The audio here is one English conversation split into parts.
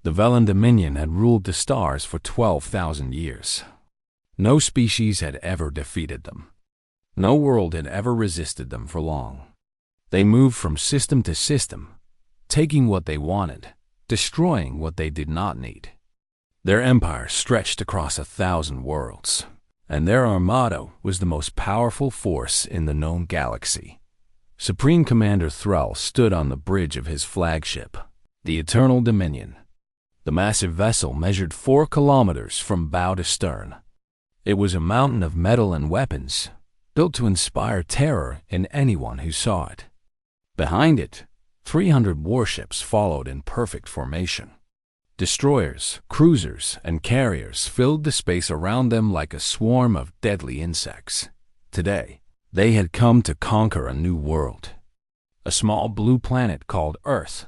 The Velan Dominion had ruled the stars for 12,000 years. No species had ever defeated them. No world had ever resisted them for long. They moved from system to system, taking what they wanted, destroying what they did not need. Their empire stretched across 1,000 worlds, and their Armada was the most powerful force in the known galaxy. Supreme Commander Thrall stood on the bridge of his flagship, the Eternal Dominion. The massive vessel measured 4 kilometers from bow to stern. It was a mountain of metal and weapons, built to inspire terror in anyone who saw it. Behind it, 300 warships followed in perfect formation. Destroyers, cruisers, and carriers filled the space around them like a swarm of deadly insects. Today, they had come to conquer a new world, a small blue planet called Earth.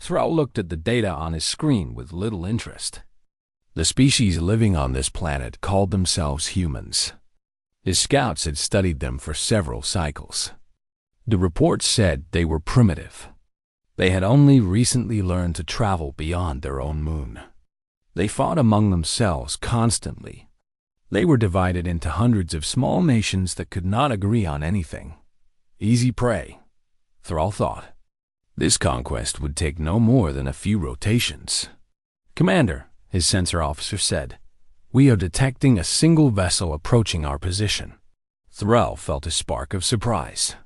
Thrall looked at the data on his screen with little interest. The species living on this planet called themselves humans. His scouts had studied them for several cycles. The reports said they were primitive. They had only recently learned to travel beyond their own moon. They fought among themselves constantly. They were divided into hundreds of small nations that could not agree on anything. Easy prey, Thrall thought. This conquest would take no more than a few rotations. Commander, his sensor officer said, we are detecting a single vessel approaching our position. Thrall felt a spark of surprise.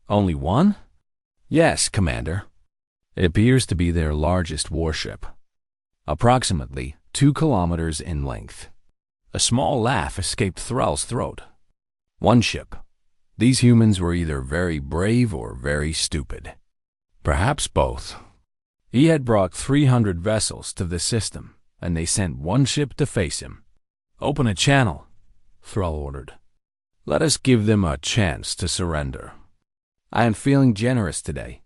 Only one? Yes, Commander. It appears to be their largest warship, approximately 2 kilometers in length. A small laugh escaped Thrall's throat. One ship. These humans were either very brave or very stupid. Perhaps both. He had brought 300 vessels to the system, and they sent one ship to face him. Open a channel, Thrall ordered. Let us give them a chance to surrender. I am feeling generous today.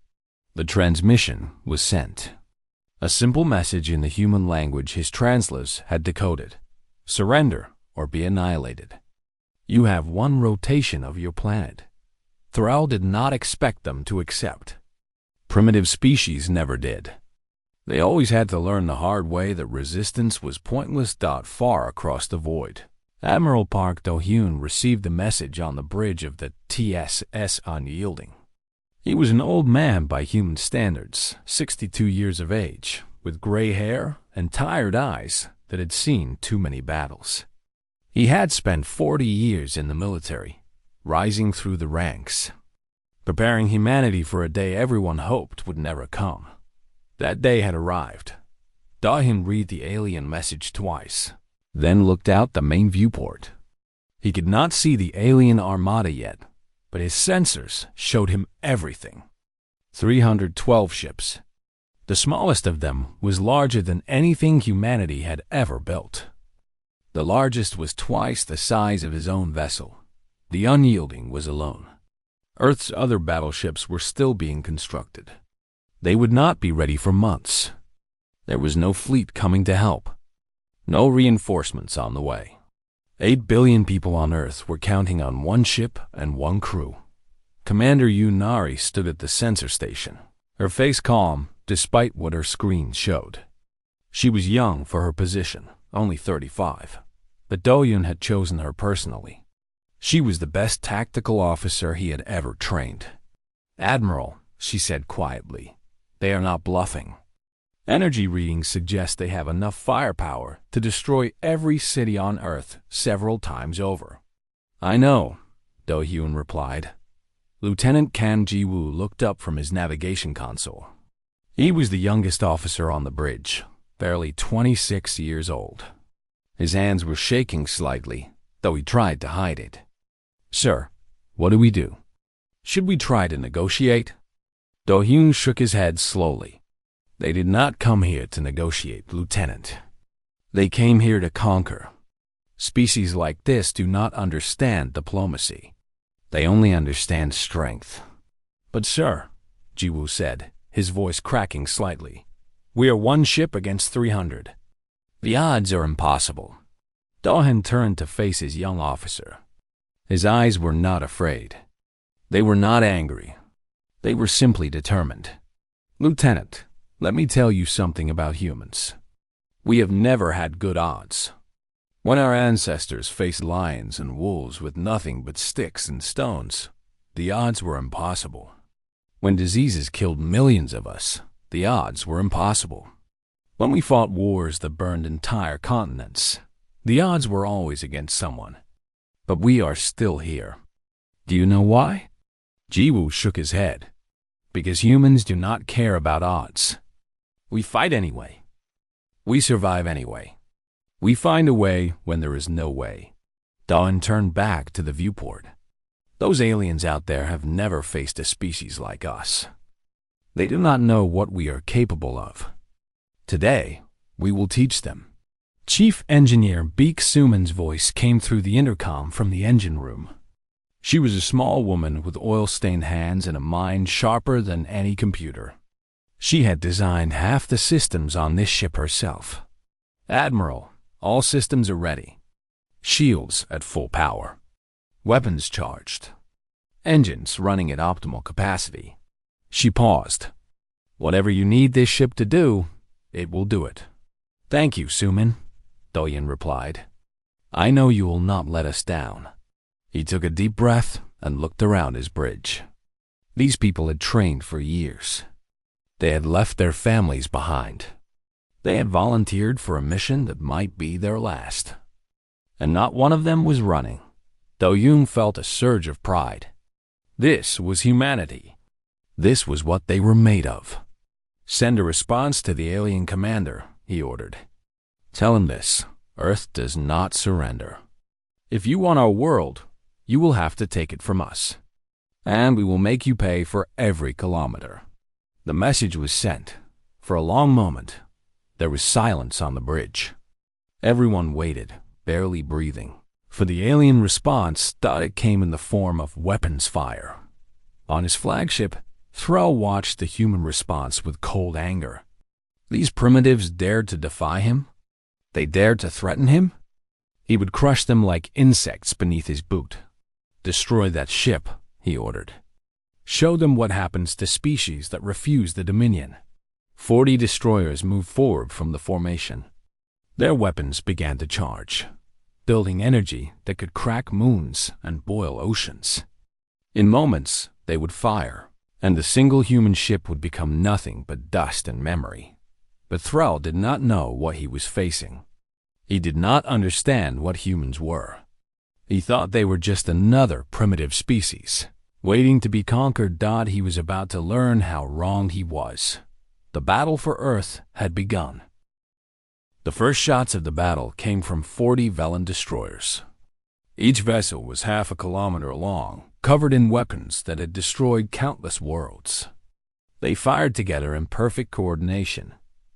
The transmission was sent. A simple message in the human language his translators had decoded. Surrender or be annihilated. You have one rotation of your planet. Thrall did not expect them to accept. Primitive species never did. They always had to learn the hard way that resistance was pointless. Far across the void, Admiral Park Do-hyun received the message on the bridge of the TSS Unyielding. He was an old man by human standards, 62 years of age, with gray hair and tired eyes that had seen too many battles. He had spent 40 years in the military, rising through the ranks, preparing humanity for a day everyone hoped would never come. That day had arrived. Do-hyun read the alien message twice, then looked out the main viewport. He could not see the alien armada yet, but his sensors showed him everything. 312 ships. The smallest of them was larger than anything humanity had ever built. The largest was twice the size of his own vessel. The Unyielding was alone. Earth's other battleships were still being constructed. They would not be ready for months. There was no fleet coming to help. No reinforcements on the way. 8 billion people on Earth were counting on one ship and one crew. Commander Yunari stood at the sensor station, her face calm despite what her screen showed. She was young for her position, only 35, but Do-hyun had chosen her personally. She was the best tactical officer he had ever trained. Admiral, she said quietly, they are not bluffing. Energy readings suggest they have enough firepower to destroy every city on Earth several times over. I know, Do-hyun replied. Lieutenant Kan Ji-woo looked up from his navigation console. He was the youngest officer on the bridge, barely 26 years old. His hands were shaking slightly, though he tried to hide it. Sir, what do we do? Should we try to negotiate? Do-hyun shook his head slowly. They did not come here to negotiate, Lieutenant. They came here to conquer. Species like this do not understand diplomacy. They only understand strength. But sir, Ji-woo said, his voice cracking slightly, we are one ship against 300. The odds are impossible. Do-hyun turned to face his young officer. His eyes were not afraid. They were not angry. They were simply determined. Lieutenant, let me tell you something about humans. We have never had good odds. When our ancestors faced lions and wolves with nothing but sticks and stones, the odds were impossible. When diseases killed millions of us, the odds were impossible. When we fought wars that burned entire continents, the odds were always against someone. But we are still here. Do you know why? Jiwoo shook his head. Because humans do not care about odds. We fight anyway. We survive anyway. We find a way when there is no way. Dawn turned back to the viewport. Those aliens out there have never faced a species like us. They do not know what we are capable of. Today, we will teach them. Chief Engineer Beek Suman's voice came through the intercom from the engine room. She was a small woman with oil-stained hands and a mind sharper than any computer. She had designed half the systems on this ship herself. Admiral, all systems are ready. Shields at full power. Weapons charged. Engines running at optimal capacity. She paused. Whatever you need this ship to do, it will do it. Thank you, Suman, Doyen replied. I know you will not let us down. He took a deep breath and looked around his bridge. These people had trained for years. They had left their families behind. They had volunteered for a mission that might be their last. And not one of them was running. Do-yoon felt a surge of pride. This was humanity. This was what they were made of. Send a response to the alien commander, he ordered. Tell him this: Earth does not surrender. If you want our world, you will have to take it from us. And we will make you pay for every kilometer. The message was sent. For a long moment, there was silence on the bridge. Everyone waited, barely breathing, for the alien response thought it came in the form of weapons fire. On his flagship, Thrall watched the human response with cold anger. These primitives dared to defy him? They dared to threaten him? He would crush them like insects beneath his boot. Destroy that ship, he ordered. Show them what happens to species that refuse the Dominion. 40 destroyers moved forward from the formation. Their weapons began to charge, building energy that could crack moons and boil oceans. In moments, they would fire, and the single human ship would become nothing but dust and memory. But Thrall did not know what he was facing. He did not understand what humans were. He thought they were just another primitive species, waiting to be conquered. He was about to learn how wrong he was. The battle for Earth had begun. The first shots of the battle came from 40 Velen destroyers. Each vessel was half a kilometer long, covered in weapons that had destroyed countless worlds. They fired together in perfect coordination,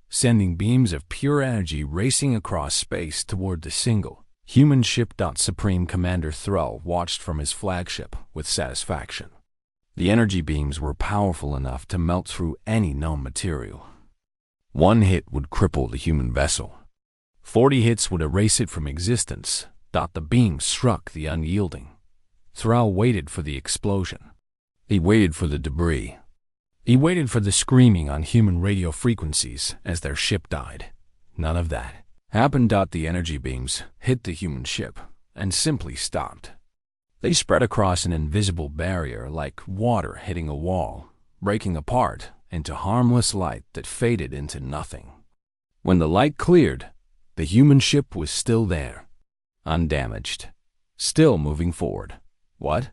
sending beams of pure energy racing across space toward the single human ship. Supreme Commander Thrall watched from his flagship with satisfaction. The energy beams were powerful enough to melt through any known material. One hit would cripple the human vessel. 40 hits would erase it from existence. The beam struck the unyielding. Thrall waited for the explosion. He waited for the debris. He waited for the screaming on human radio frequencies as their ship died. None of that happened. The energy beams hit the human ship and simply stopped. They spread across an invisible barrier like water hitting a wall, breaking apart into harmless light that faded into nothing. When the light cleared, the human ship was still there, undamaged, still moving forward. What?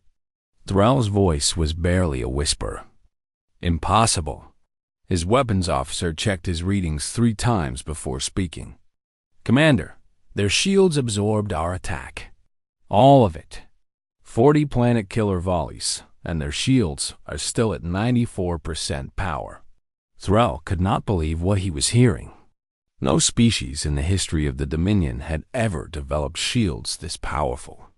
Thrall's voice was barely a whisper. Impossible. His weapons officer checked his readings 3 times before speaking. Commander, their shields absorbed our attack. All of it. 40 planet killer volleys, and their shields are still at 94% power. Thrall could not believe what he was hearing. No species in the history of the Dominion had ever developed shields this powerful.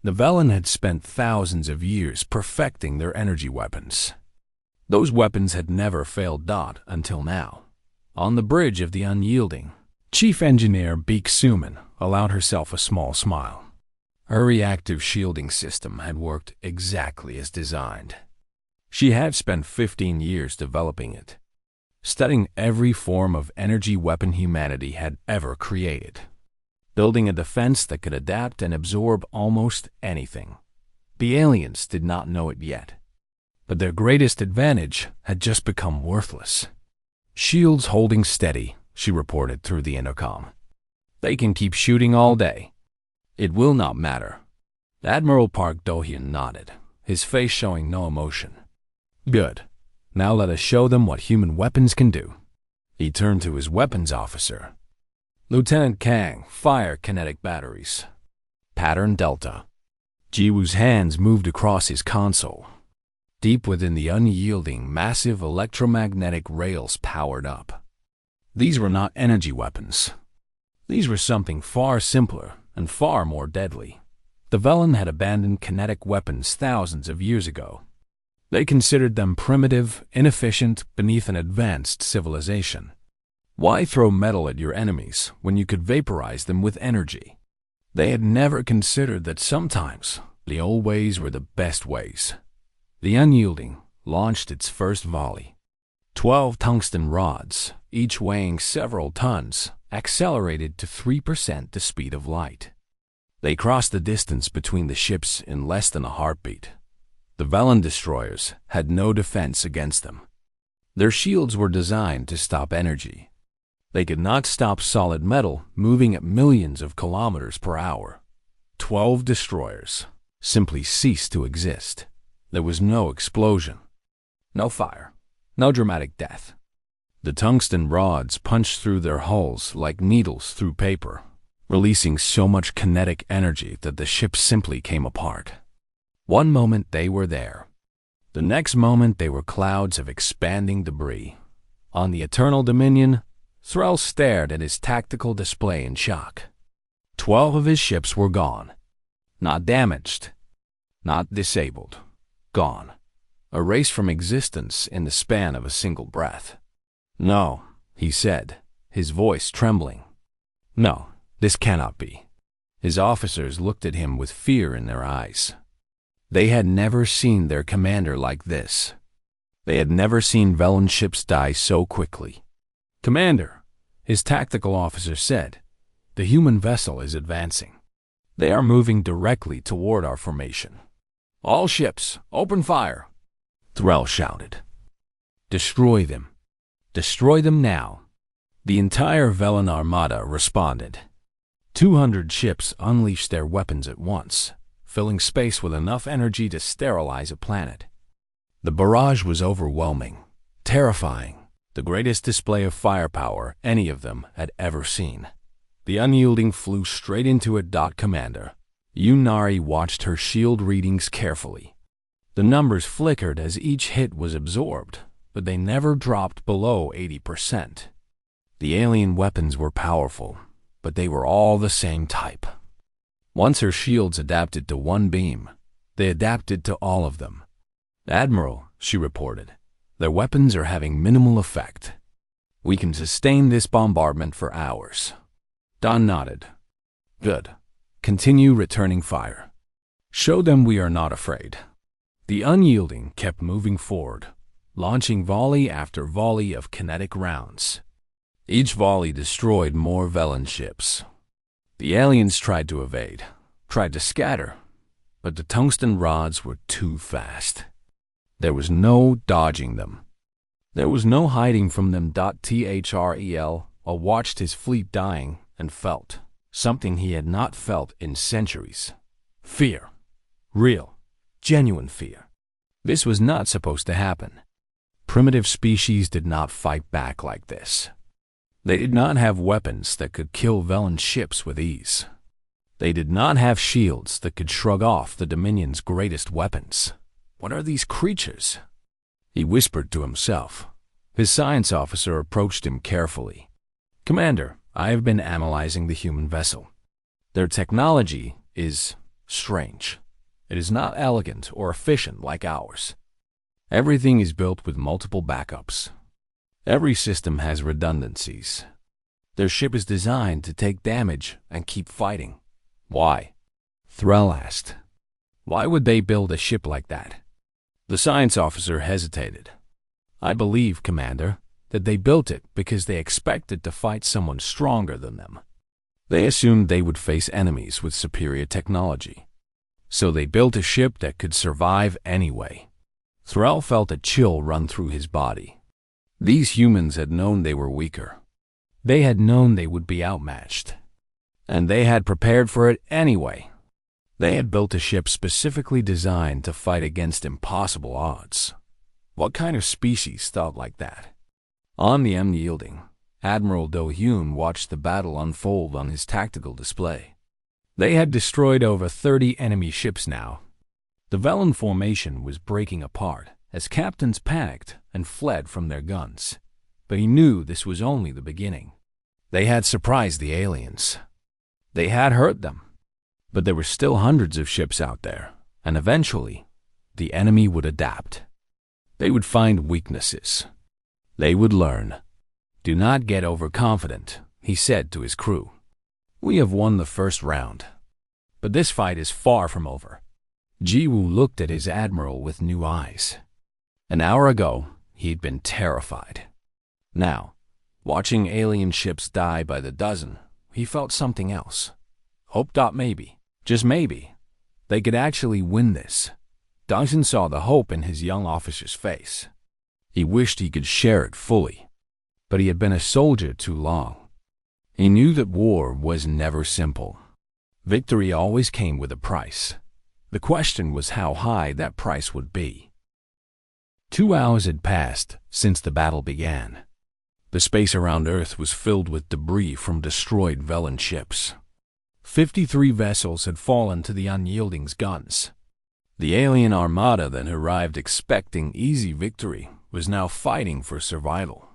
The Velen had spent thousands of years perfecting their energy weapons. Those weapons had never failed until now. On the bridge of the Unyielding, Chief Engineer Beek Suman allowed herself a small smile. Her reactive shielding system had worked exactly as designed. She had spent 15 years developing it. studying every form of energy weapon humanity had ever created, building a defense that could adapt and absorb almost anything. The aliens did not know it yet, but their greatest advantage had just become worthless. "Shields holding steady," she reported through the intercom. "They can keep shooting all day. It will not matter." Admiral Park Do-hyun nodded, his face showing no emotion. "Good. Now let us show them what human weapons can do." He turned to his weapons officer. "Lieutenant Kang, fire kinetic batteries. Pattern Delta." Jiwoo's hands moved across his console. Deep within the unyielding, massive electromagnetic rails powered up. These were not energy weapons. These were something far simpler and far more deadly. The Velen had abandoned kinetic weapons thousands of years ago. They considered them primitive, inefficient, beneath an advanced civilization. Why throw metal at your enemies when you could vaporize them with energy? They had never considered that sometimes the old ways were the best ways. The Unyielding launched its first volley. 12 tungsten rods, each weighing several tons, accelerated to 3% the speed of light. They crossed the distance between the ships in less than a heartbeat. The Velen destroyers had no defense against them. Their shields were designed to stop energy. They could not stop solid metal moving at millions of kilometers per hour. 12 destroyers simply ceased to exist. There was no explosion, no fire, no dramatic death. The tungsten rods punched through their hulls like needles through paper, releasing so much kinetic energy that the ship simply came apart. One moment they were there. The next moment they were clouds of expanding debris. On the Eternal Dominion, Thrall stared at his tactical display in shock. 12 of his ships were gone. Not damaged, not disabled. Gone. Erased from existence in the span of a single breath. "No," he said, his voice trembling. "No, this cannot be." His officers looked at him with fear in their eyes. They had never seen their commander like this. They had never seen Velen ships die so quickly. "Commander," his tactical officer said, "the human vessel is advancing. They are moving directly toward our formation." "All ships, open fire!" Thrall shouted. "Destroy them. Destroy them now." The entire Velen Armada responded. 200 ships unleashed their weapons at once, filling space with enough energy to sterilize a planet. The barrage was overwhelming, terrifying, the greatest display of firepower any of them had ever seen. The Unyielding flew straight into it. Commander Yunari watched her shield readings carefully. The numbers flickered as each hit was absorbed, but they never dropped below 80%. The alien weapons were powerful, but they were all the same type. Once her shields adapted to one beam, they adapted to all of them. "Admiral," she reported, "their weapons are having minimal effect. We can sustain this bombardment for hours." Don nodded. "Good. Continue returning fire. Show them we are not afraid." The Unyielding kept moving forward, launching volley after volley of kinetic rounds. Each volley destroyed more Velen ships. The aliens tried to evade, tried to scatter, but the tungsten rods were too fast. There was no dodging them. There was no hiding from them. Threl watched his fleet dying and felt something he had not felt in centuries. Fear. Real, genuine fear. This was not supposed to happen. Primitive species did not fight back like this. They did not have weapons that could kill Velen ships with ease. They did not have shields that could shrug off the Dominion's greatest weapons. What are these creatures? He whispered to himself. His science officer approached him carefully. "Commander, I have been analyzing the human vessel. Their technology is strange. It is not elegant or efficient like ours. Everything is built with multiple backups. Every system has redundancies. Their ship is designed to take damage and keep fighting." "Why?" Thrall asked. "Why would they build a ship like that?" The science officer hesitated. "I believe, Commander, that they built it because they expected to fight someone stronger than them. They assumed they would face enemies with superior technology. So they built a ship that could survive anyway. Thrall felt a chill run through his body. These humans had known they were weaker. They had known they would be outmatched. And they had prepared for it anyway. They had built a ship specifically designed to fight against impossible odds. What kind of species thought like that? On the unyielding, Admiral Do-hyun watched the battle unfold on his tactical display. They had destroyed over 30 enemy ships now. The Velen formation was breaking apart as captains panicked and fled from their guns. But he knew this was only the beginning. They had surprised the aliens. They had hurt them. But there were still hundreds of ships out there, and eventually, the enemy would adapt. They would find weaknesses. They would learn. "Do not get overconfident," he said to his crew. "We have won the first round. But this fight is far from over." Ji-woo looked at his admiral with new eyes. An hour ago, he'd been terrified. Now, watching alien ships die by the dozen, he felt something else. Hope. Maybe, just maybe, they could actually win this. Dawson saw the hope in his young officer's face. He wished he could share it fully, but he had been a soldier too long. He knew that war was never simple. Victory always came with a price. The question was how high that price would be. 2 hours had passed since the battle began. The space around Earth was filled with debris from destroyed Velen ships. 53 vessels had fallen to the Unyielding's guns. The alien Armada that arrived expecting easy victory was now fighting for survival.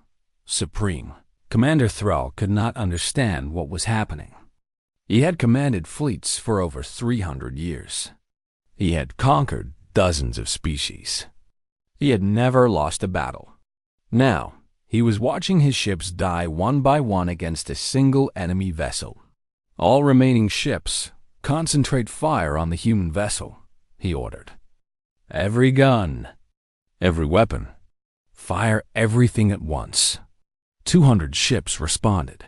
Supreme. Commander Thrall could not understand what was happening. He had commanded fleets for over 300 years. He had conquered dozens of species. He had never lost a battle. Now, he was watching his ships die one by one against a single enemy vessel. "All remaining ships, concentrate fire on the human vessel," he ordered. "Every gun, every weapon, fire everything at once." 200 ships responded.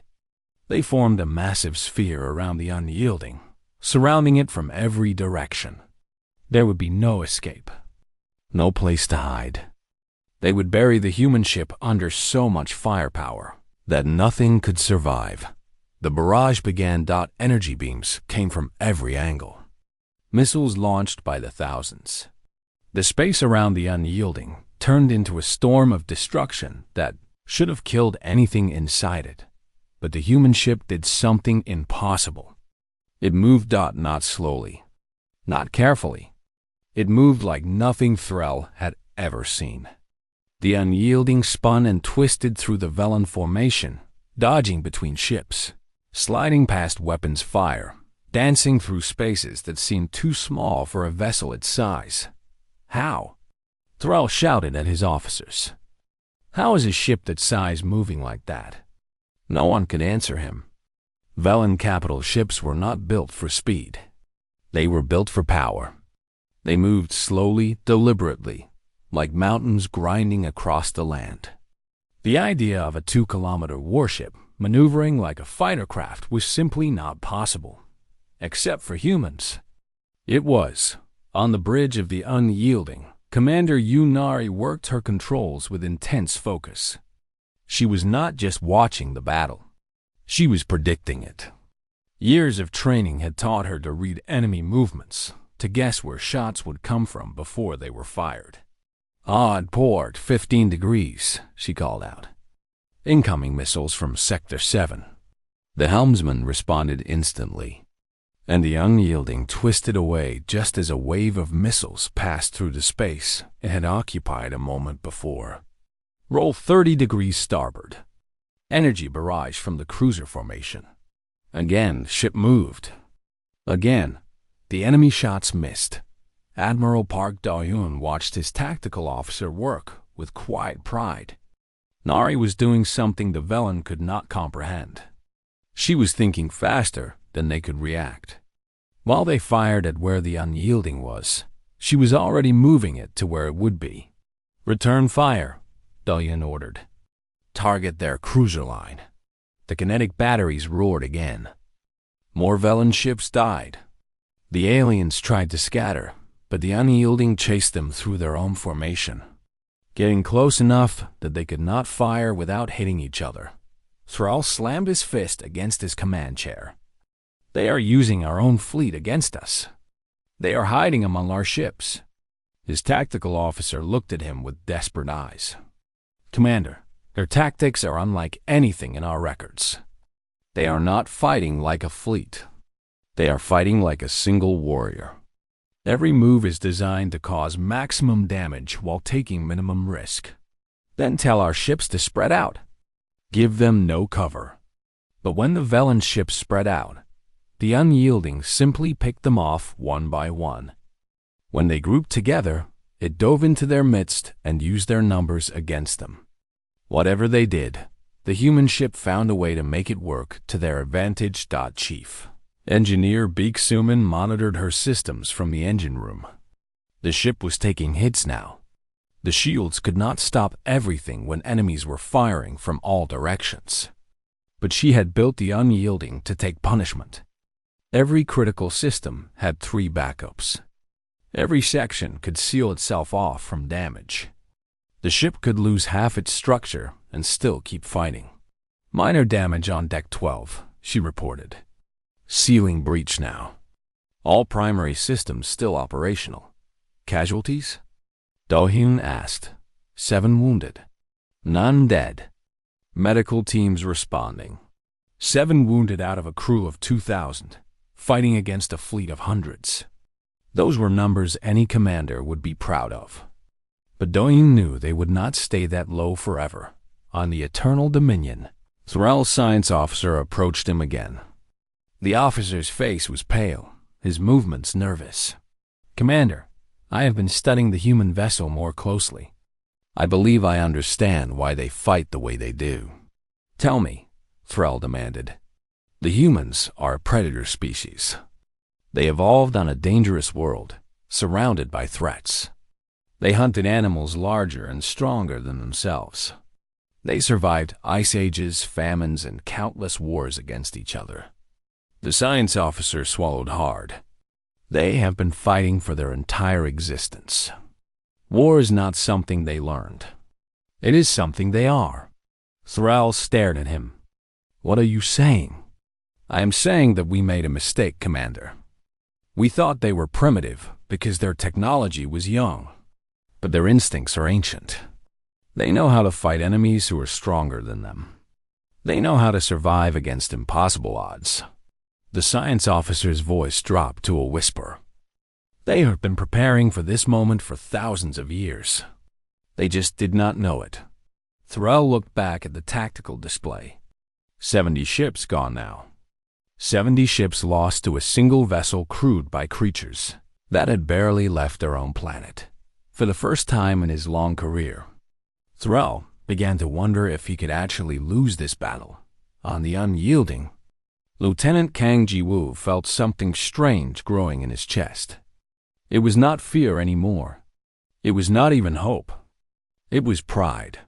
They formed a massive sphere around the Unyielding, surrounding it from every direction. There would be no escape, no place to hide. They would bury the human ship under so much firepower that nothing could survive. The barrage began. Energy beams came from every angle. Missiles launched by the thousands. The space around the Unyielding turned into a storm of destruction that should have killed anything inside it. But the human ship did something impossible. It moved. Not slowly, not carefully. It moved like nothing Thrall had ever seen. The Unyielding spun and twisted through the Velen formation, dodging between ships, sliding past weapons fire, dancing through spaces that seemed too small for a vessel its size. How? Thrall shouted at his officers. How is a ship that size moving like that? No one could answer him. Velen capital ships were not built for speed. They were built for power. They moved slowly, deliberately, like mountains grinding across the land. The idea of a 2-kilometer warship maneuvering like a fighter craft was simply not possible, except for humans. It was. On the bridge of the Unyielding, Commander Yunari worked her controls with intense focus. She was not just watching the battle. She was predicting it. Years of training had taught her to read enemy movements, to guess where shots would come from before they were fired. "Odd port, 15 degrees, she called out. "Incoming missiles from Sector 7. The helmsman responded instantly, and the Unyielding twisted away just as a wave of missiles passed through the space it had occupied a moment before. "Roll 30 degrees starboard." Energy barrage from the cruiser formation. Again, the ship moved. Again, the enemy shots missed. Admiral Park Do-hyun watched his tactical officer work with quiet pride. Nari was doing something the Velen could not comprehend. She was thinking faster than they could react. While they fired at where the Unyielding was, she was already moving it to where it would be. "Return fire," Do-hyun ordered. Target their cruiser line. The kinetic batteries roared again. More Velen ships died. The aliens tried to scatter, but the unyielding chased them through their own formation, getting close enough that they could not fire without hitting each other. Thrall slammed his fist against his command chair. They are using our own fleet against us. They are hiding among our ships. His tactical officer looked at him with desperate eyes. Commander, their tactics are unlike anything in our records. They are not fighting like a fleet. They are fighting like a single warrior. Every move is designed to cause maximum damage while taking minimum risk. Then tell our ships to spread out. Give them no cover. But when the Velen ships spread out, the unyielding simply picked them off one by one. When they grouped together, it dove into their midst and used their numbers against them. Whatever they did, the human ship found a way to make it work to their advantage. Chief Engineer Beek Suman monitored her systems from the engine room. The ship was taking hits now. The shields could not stop everything when enemies were firing from all directions. But she had built the unyielding to take punishment. Every critical system had 3 backups. Every section could seal itself off from damage. The ship could lose half its structure and still keep fighting. Minor damage on Deck 12, she reported. Sealing breach now. All primary systems still operational. Casualties? Do-hyun asked. 7 wounded. None dead. Medical teams responding. 7 wounded out of a crew of 2,000, fighting against a fleet of hundreds. Those were numbers any commander would be proud of. But Do-hyun knew they would not stay that low forever. On the Eternal Dominion, Thrall's science officer approached him again. The officer's face was pale, his movements nervous. Commander, I have been studying the human vessel more closely. I believe I understand why they fight the way they do. Tell me, Thrall demanded. The humans are a predator species. They evolved on a dangerous world, surrounded by threats. They hunted animals larger and stronger than themselves. They survived ice ages, famines, and countless wars against each other. The science officer swallowed hard. They have been fighting for their entire existence. War is not something they learned. It is something they are. Thrall stared at him. What are you saying? I am saying that we made a mistake, Commander. We thought they were primitive because their technology was young, but their instincts are ancient. They know how to fight enemies who are stronger than them. They know how to survive against impossible odds. The science officer's voice dropped to a whisper. They have been preparing for this moment for thousands of years. They just did not know it. Thrall looked back at the tactical display. 70 ships gone now. 70 ships lost to a single vessel crewed by creatures that had barely left their own planet. For the first time in his long career, Thrall began to wonder if he could actually lose this battle. On the unyielding, Lieutenant Kang Ji-woo felt something strange growing in his chest. It was not fear anymore. It was not even hope. It was pride.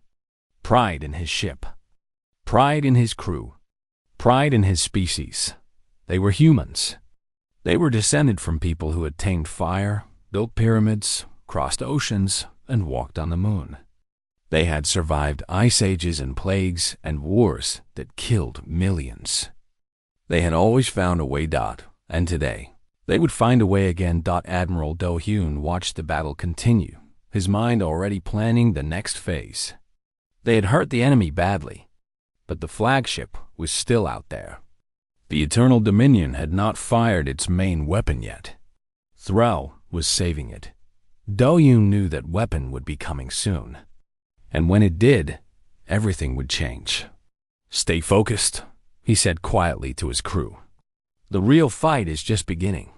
Pride in his ship. Pride in his crew. Pride in his species. They were humans. They were descended from people who had tamed fire, built pyramids, crossed oceans, and walked on the moon. They had survived ice ages and plagues and wars that killed millions. They had always found a way. And today, they would find a way again. Admiral Do-hyun watched the battle continue, his mind already planning the next phase. They had hurt the enemy badly, but the flagship was still out there. The Eternal Dominion had not fired its main weapon yet. Thrall was saving it. Do-hyun knew that weapon would be coming soon. And when it did, everything would change. Stay focused, he said quietly to his crew. The real fight is just beginning.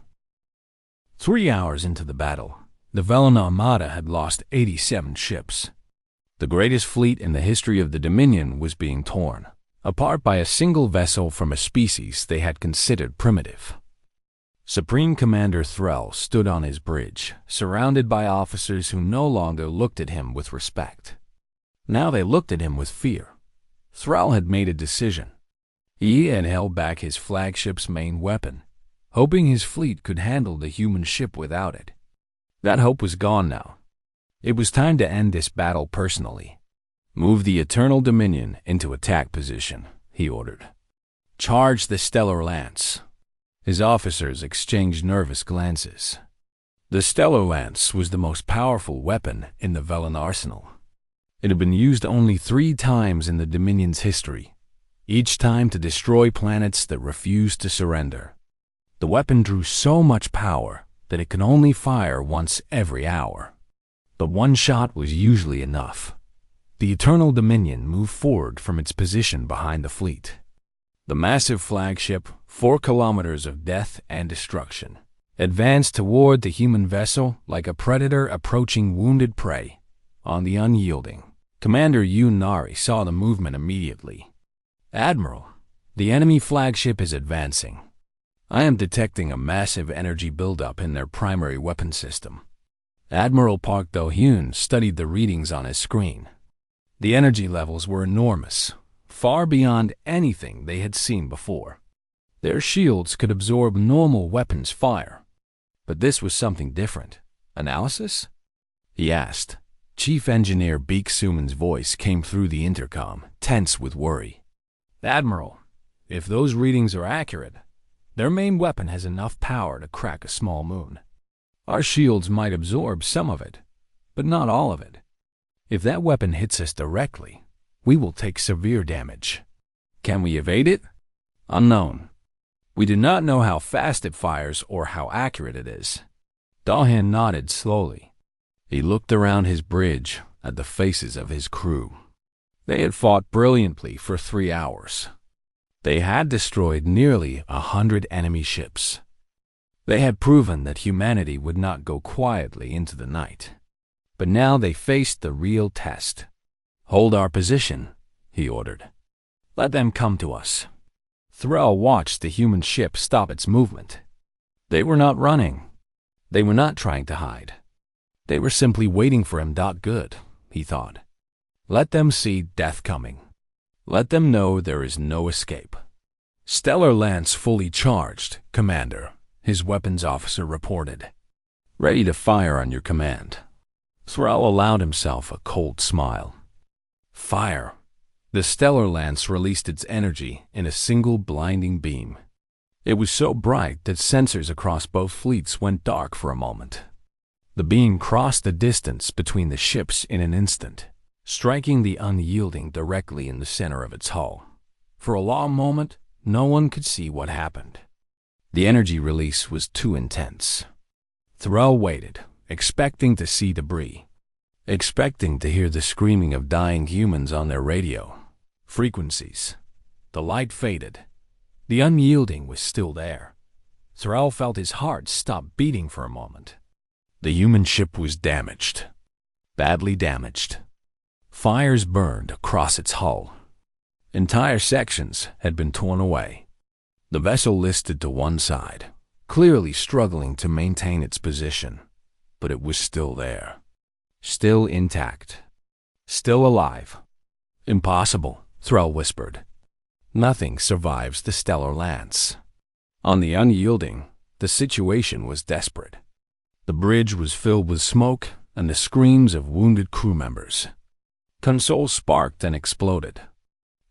3 hours into the battle, the Velen Armada had lost 87 ships. The greatest fleet in the history of the Dominion was being torn apart by a single vessel from a species they had considered primitive. Supreme Commander Thrall stood on his bridge, surrounded by officers who no longer looked at him with respect. Now they looked at him with fear. Thrall had made a decision. He had held back his flagship's main weapon, hoping his fleet could handle the human ship without it. That hope was gone now. It was time to end this battle personally. "Move the Eternal Dominion into attack position," he ordered. "Charge the Stellar Lance." His officers exchanged nervous glances. The Stellar Lance was the most powerful weapon in the Velen arsenal. It had been used only 3 times in the Dominion's history, each time to destroy planets that refused to surrender. The weapon drew so much power that it could only fire once every hour. But one shot was usually enough. The Eternal Dominion moved forward from its position behind the fleet. The massive flagship, 4 kilometers of death and destruction, advanced toward the human vessel like a predator approaching wounded prey. On the unyielding, Commander Nari saw the movement immediately. "Admiral, the enemy flagship is advancing. I am detecting a massive energy buildup in their primary weapon system." Admiral Park Do-hyun studied the readings on his screen. The energy levels were enormous, far beyond anything they had seen before. Their shields could absorb normal weapons fire. But this was something different. "Analysis?" he asked. Chief Engineer Beek Suman's voice came through the intercom, tense with worry. "Admiral, if those readings are accurate, their main weapon has enough power to crack a small moon. Our shields might absorb some of it, but not all of it. If that weapon hits us directly, we will take severe damage. Can we evade it? Unknown. We do not know how fast it fires or how accurate it is." Do-hyun nodded slowly. He looked around his bridge at the faces of his crew. They had fought brilliantly for 3 hours. They had destroyed nearly 100 enemy ships. They had proven that humanity would not go quietly into the night. But now they faced the real test. "Hold our position," he ordered. "Let them come to us." Thrall watched the human ship stop its movement. They were not running. They were not trying to hide. They were simply waiting for him. Good, he thought. Let them see death coming. Let them know there is no escape. "Stellar Lance fully charged, Commander," his weapons officer reported. "Ready to fire on your command." Thrall allowed himself a cold smile. Fire. The Stellar Lance released its energy in a single blinding beam. It was so bright that sensors across both fleets went dark for a moment. The beam crossed the distance between the ships in an instant, striking the unyielding directly in the center of its hull. For a long moment, no one could see what happened. The energy release was too intense. Thrall waited, expecting to see debris, expecting to hear the screaming of dying humans on their radio frequencies. The light faded. The unyielding was still there. Thrall felt his heart stop beating for a moment. The human ship was damaged. Badly damaged. Fires burned across its hull. Entire sections had been torn away. The vessel listed to one side, clearly struggling to maintain its position. But it was still there. Still intact. Still alive. "Impossible," Thrall whispered. "Nothing survives the Stellar Lance." On the unyielding, the situation was desperate. The bridge was filled with smoke and the screams of wounded crew members. Consoles sparked and exploded.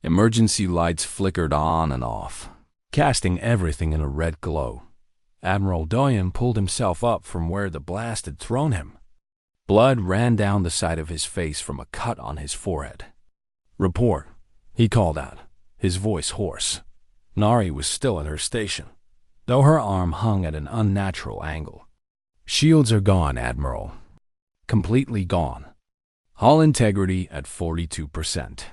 Emergency lights flickered on and off, casting everything in a red glow. Admiral Do-hyun pulled himself up from where the blast had thrown him. Blood ran down the side of his face from a cut on his forehead. "Report," he called out, his voice hoarse. Nari was still at her station, though her arm hung at an unnatural angle. "Shields are gone, Admiral. Completely gone. Hull integrity at 42%.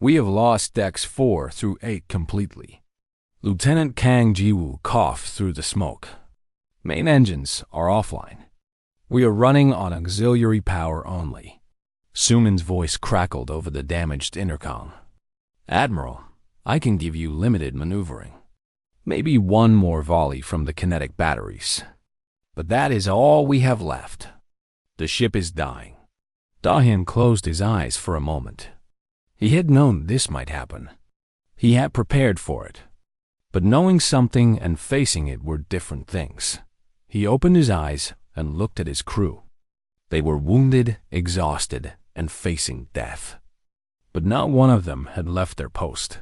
We have lost decks 4 through 8 completely." Lieutenant Kang Ji-woo coughed through the smoke. "Main engines are offline. We are running on auxiliary power only." Suman's voice crackled over the damaged intercom. "Admiral, I can give you limited maneuvering. Maybe one more volley from the kinetic batteries. But that is all we have left. The ship is dying." Do-hyun closed his eyes for a moment. He had known this might happen. He had prepared for it. But knowing something and facing it were different things. He opened his eyes and looked at his crew. They were wounded, exhausted, and facing death. But not one of them had left their post.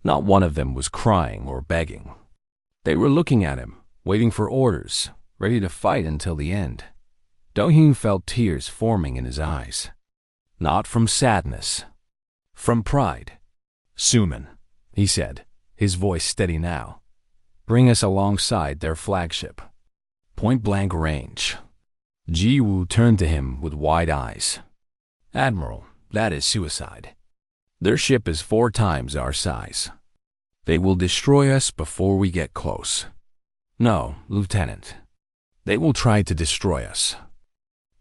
Not one of them was crying or begging. They were looking at him, waiting for orders, ready to fight until the end. Do-hyun felt tears forming in his eyes. Not from sadness. From pride. "Suman," he said, his voice steady now. "Bring us alongside their flagship." Point-blank range. Ji-woo turned to him with wide eyes. "Admiral, that is suicide. Their ship is 4 times our size. They will destroy us before we get close." "No, Lieutenant. They will try to destroy us.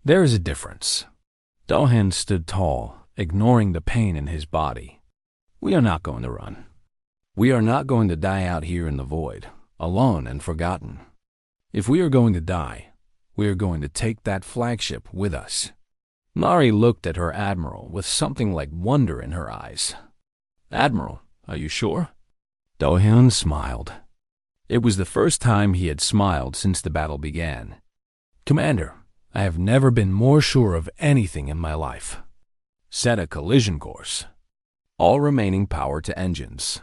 There is a difference." Do-hyun stood tall, ignoring the pain in his body. "We are not going to run. We are not going to die out here in the void, alone and forgotten. If we are going to die, we are going to take that flagship with us." Nari looked at her admiral with something like wonder in her eyes. "Admiral, are you sure?" Do-hyun smiled. It was the first time he had smiled since the battle began. "Commander, I have never been more sure of anything in my life. Set a collision course. All remaining power to engines."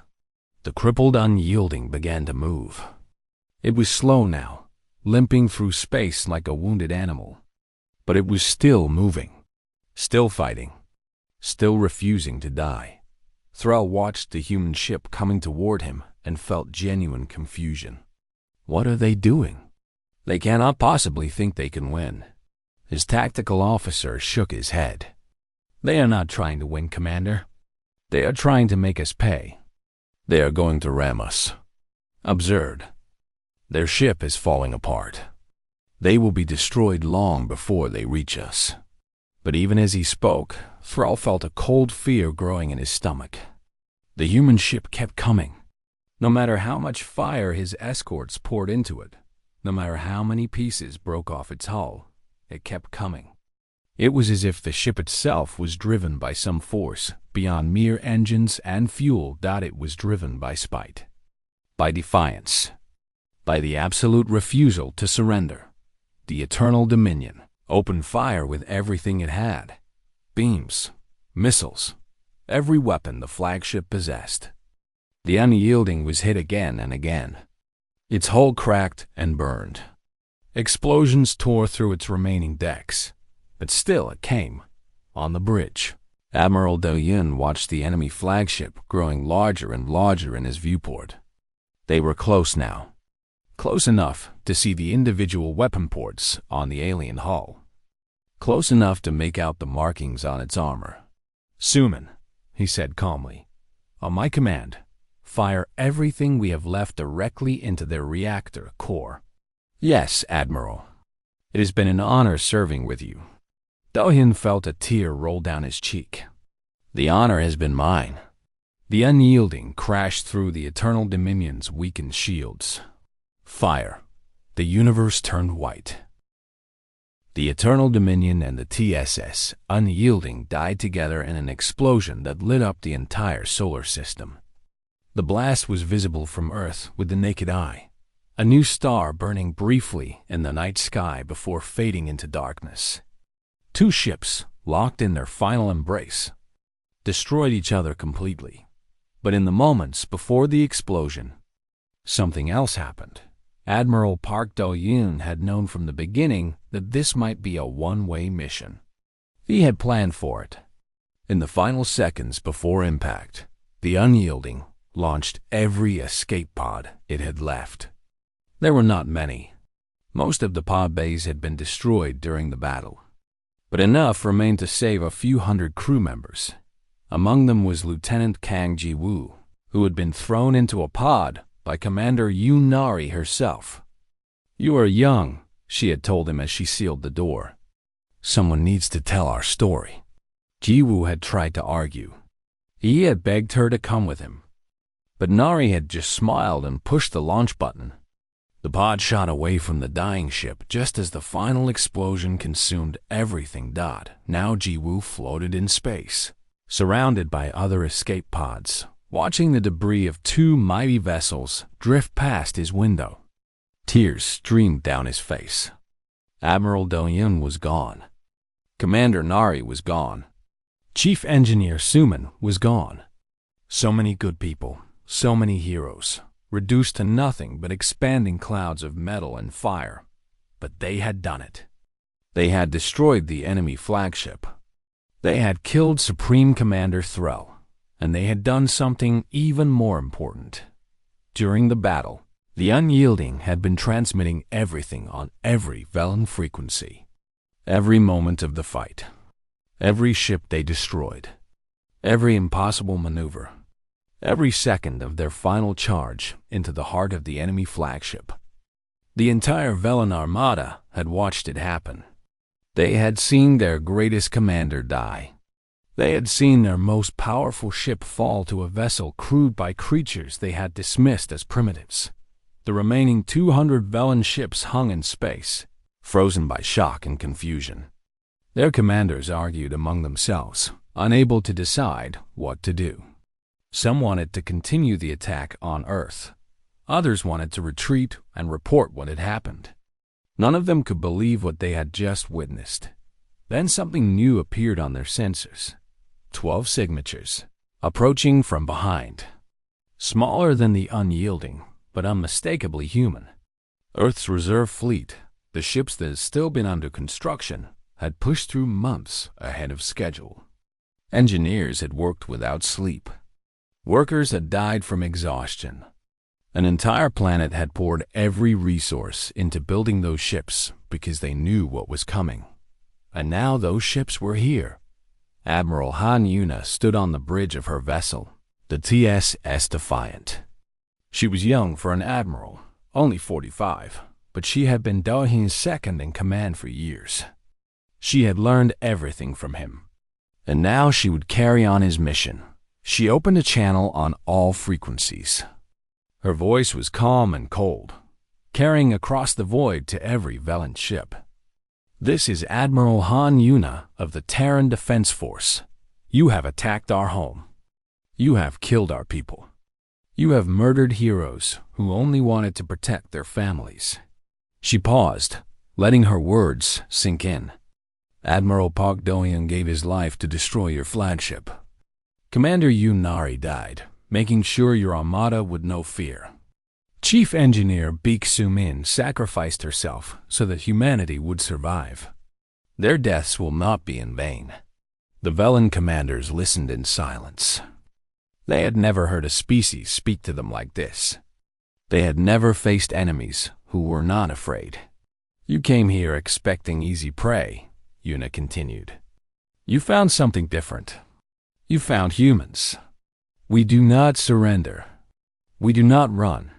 The crippled unyielding began to move. It was slow now, limping through space like a wounded animal. But it was still moving, still fighting, still refusing to die. Thrall watched the human ship coming toward him and felt genuine confusion. What are they doing? They cannot possibly think they can win. His tactical officer shook his head. "They are not trying to win, Commander. They are trying to make us pay. They are going to ram us. Absurd. Their ship is falling apart. They will be destroyed long before they reach us." But even as he spoke, Thrall felt a cold fear growing in his stomach. The human ship kept coming. No matter how much fire his escorts poured into it, no matter how many pieces broke off its hull, it kept coming. It was as if the ship itself was driven by some force beyond mere engines and fuel. It was driven by spite, by defiance, by the absolute refusal to surrender. The eternal dominion opened fire with everything it had. Beams, missiles, every weapon the flagship possessed. The unyielding was hit again and again. Its hull cracked and burned. Explosions tore through its remaining decks, but still it came, on the bridge. Admiral Do-hyun watched the enemy flagship growing larger and larger in his viewport. They were close now. Close enough to see the individual weapon ports on the alien hull. Close enough to make out the markings on its armor. "Suman," he said calmly, "on my command, fire everything we have left directly into their reactor core." "Yes, Admiral. It has been an honor serving with you." Do-hyun felt a tear roll down his cheek. "The honor has been mine." The unyielding crashed through the Eternal Dominion's weakened shields. Fire. The universe turned white. The Eternal Dominion and the TSS unyielding died together in an explosion that lit up the entire solar system. The blast was visible from Earth with the naked eye, a new star burning briefly in the night sky before fading into darkness. 2 ships, locked in their final embrace, destroyed each other completely. But in the moments before the explosion, something else happened. Admiral Park Do-hyun had known from the beginning that this might be a one-way mission. He had planned for it. In the final seconds before impact, the unyielding launched every escape pod it had left. There were not many. Most of the pod bays had been destroyed during the battle, but enough remained to save a few hundred crew members. Among them was Lieutenant Kang Ji-woo, who had been thrown into a pod by Commander Yoon Nari herself. "You are young," she had told him as she sealed the door. "Someone needs to tell our story." Ji-woo had tried to argue. He had begged her to come with him. But Nari had just smiled and pushed the launch button. The pod shot away from the dying ship just as the final explosion consumed everything. Now Ji-woo floated in space, surrounded by other escape pods, watching the debris of two mighty vessels drift past his window. Tears streamed down his face. Admiral Do-Yun was gone. Commander Nari was gone. Chief Engineer Suman was gone. So many good people, so many heroes, reduced to nothing but expanding clouds of metal and fire. But they had done it. They had destroyed the enemy flagship. They had killed Supreme Commander Threll, and they had done something even more important. During the battle, the Unyielding had been transmitting everything on every Velen frequency. Every moment of the fight, every ship they destroyed, every impossible maneuver, every second of their final charge into the heart of the enemy flagship. The entire Velen Armada had watched it happen. They had seen their greatest commander die. They had seen their most powerful ship fall to a vessel crewed by creatures they had dismissed as primitives. The remaining 200 Velen ships hung in space, frozen by shock and confusion. Their commanders argued among themselves, unable to decide what to do. Some wanted to continue the attack on Earth. Others wanted to retreat and report what had happened. None of them could believe what they had just witnessed. Then something new appeared on their sensors. 12 signatures, approaching from behind. Smaller than the Unyielding, but unmistakably human. Earth's reserve fleet, the ships that had still been under construction, had pushed through months ahead of schedule. Engineers had worked without sleep. Workers had died from exhaustion. An entire planet had poured every resource into building those ships because they knew what was coming. And now those ships were here. Admiral Han Yuna stood on the bridge of her vessel, the TSS Defiant. She was young for an admiral, only 45, but she had been Do-Hyun's second in command for years. She had learned everything from him, and now she would carry on his mission. She opened a channel on all frequencies. Her voice was calm and cold, carrying across the void to every Velen ship. This is Admiral Han Yuna of the Terran Defense Force. You have attacked our home. You have killed our people. You have murdered heroes who only wanted to protect their families. She paused, letting her words sink in. Admiral Park Do-Hyun gave his life to destroy your flagship. Commander Yoon Nari died, making sure your armada would know fear. Chief Engineer Baek Soo-min sacrificed herself so that humanity would survive. Their deaths will not be in vain. The Velen commanders listened in silence. They had never heard a species speak to them like this. They had never faced enemies who were not afraid. You came here expecting easy prey, Yuna continued. You found something different. You found humans. We do not surrender. We do not run.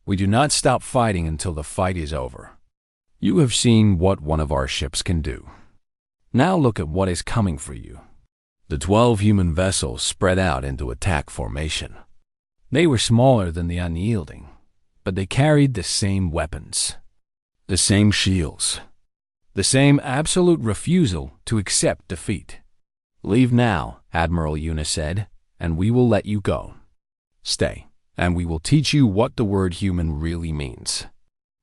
We do not stop fighting until the fight is over. You have seen what one of our ships can do. Now look at what is coming for you. The 12 human vessels spread out into attack formation. They were smaller than the Unyielding, but they carried the same weapons, the same shields, the same absolute refusal to accept defeat. Leave now, Admiral Yuna said, and we will let you go. Stay, and we will teach you what the word human really means.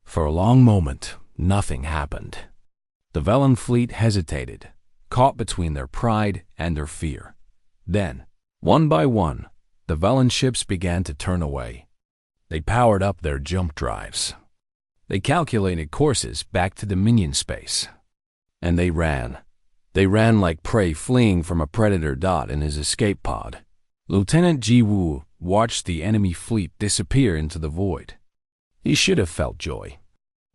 For a long moment, nothing happened. The Velen fleet hesitated, caught between their pride and their fear. Then, one by one, the Velen ships began to turn away. They powered up their jump drives. They calculated courses back to Dominion space. And they ran. They ran like prey fleeing from a predator dot in his escape pod. Lieutenant Ji-woo watched the enemy fleet disappear into the void. He should have felt joy.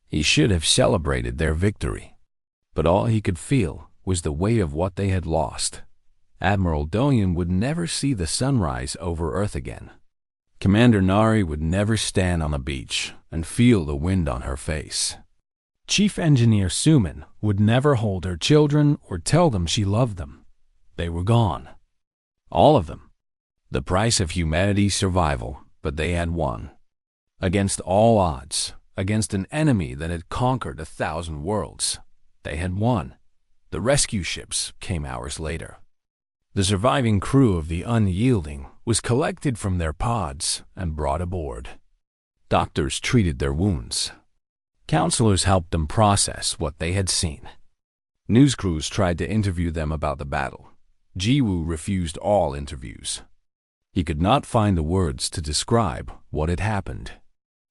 He should have celebrated their victory. But all he could feel was the weight of what they had lost. Admiral Do-Hyun would never see the sunrise over Earth again. Commander Nari would never stand on a beach and feel the wind on her face. Chief Engineer Suman would never hold her children or tell them she loved them. They were gone. All of them. The price of humanity's survival, but they had won. Against all odds, against an enemy that had conquered 1,000 worlds, they had won. The rescue ships came hours later. The surviving crew of the Unyielding was collected from their pods and brought aboard. Doctors treated their wounds. Counselors helped them process what they had seen. News crews tried to interview them about the battle. Jiwoo refused all interviews. He could not find the words to describe what had happened.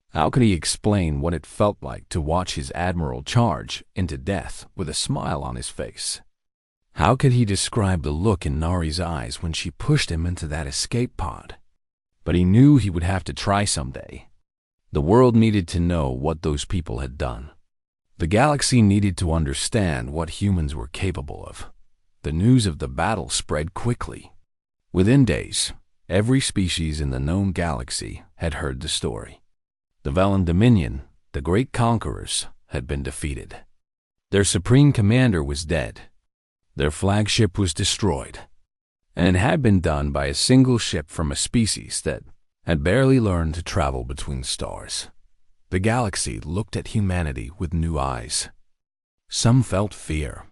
How could he explain what it felt like to watch his admiral charge into death with a smile on his face? How could he describe the look in Nari's eyes when she pushed him into that escape pod? But he knew he would have to try someday. The world needed to know what those people had done. The galaxy needed to understand what humans were capable of. The news of the battle spread quickly. Within days, every species in the known galaxy had heard the story. The Velen Dominion, the great conquerors, had been defeated. Their supreme commander was dead. Their flagship was destroyed. And it had been done by a single ship from a species that had barely learned to travel between stars. The galaxy looked at humanity with new eyes. Some felt fear.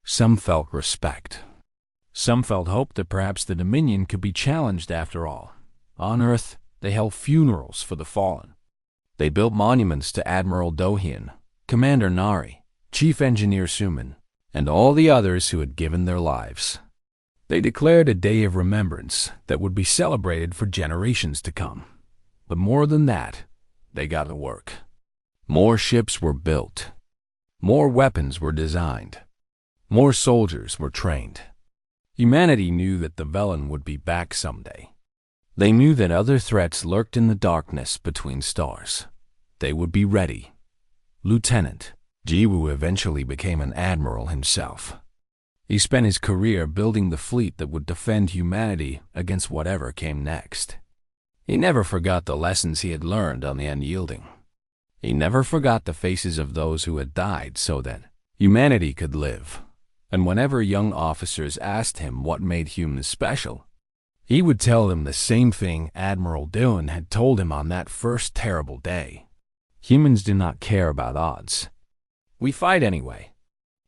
Some felt respect. Some felt hope that perhaps the Dominion could be challenged after all. On Earth, they held funerals for the fallen. They built monuments to Admiral Dohyun, Commander Nari, Chief Engineer Suman, and all the others who had given their lives. They declared a day of remembrance that would be celebrated for generations to come. But more than that, they got to work. More ships were built. More weapons were designed. More soldiers were trained. Humanity knew that the Velen would be back someday. They knew that other threats lurked in the darkness between stars. They would be ready. Lieutenant Jiwoo eventually became an admiral himself. He spent his career building the fleet that would defend humanity against whatever came next. He never forgot the lessons he had learned on the Unyielding. He never forgot the faces of those who had died so that humanity could live. And whenever young officers asked him what made humans special, he would tell them the same thing Admiral Dohyun had told him on that first terrible day. Humans do not care about odds. We fight anyway.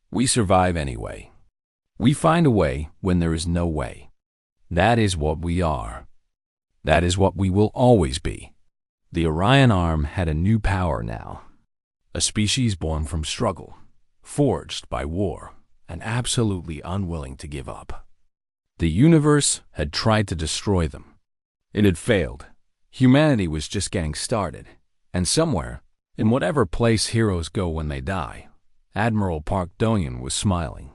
We survive anyway. We find a way when there is no way. That is what we are. That is what we will always be. The Orion Arm had a new power now. A species born from struggle, forged by war, and absolutely unwilling to give up. The universe had tried to destroy them. It had failed. Humanity was just getting started. And somewhere, in whatever place heroes go when they die, Admiral Park Do-hyun was smiling.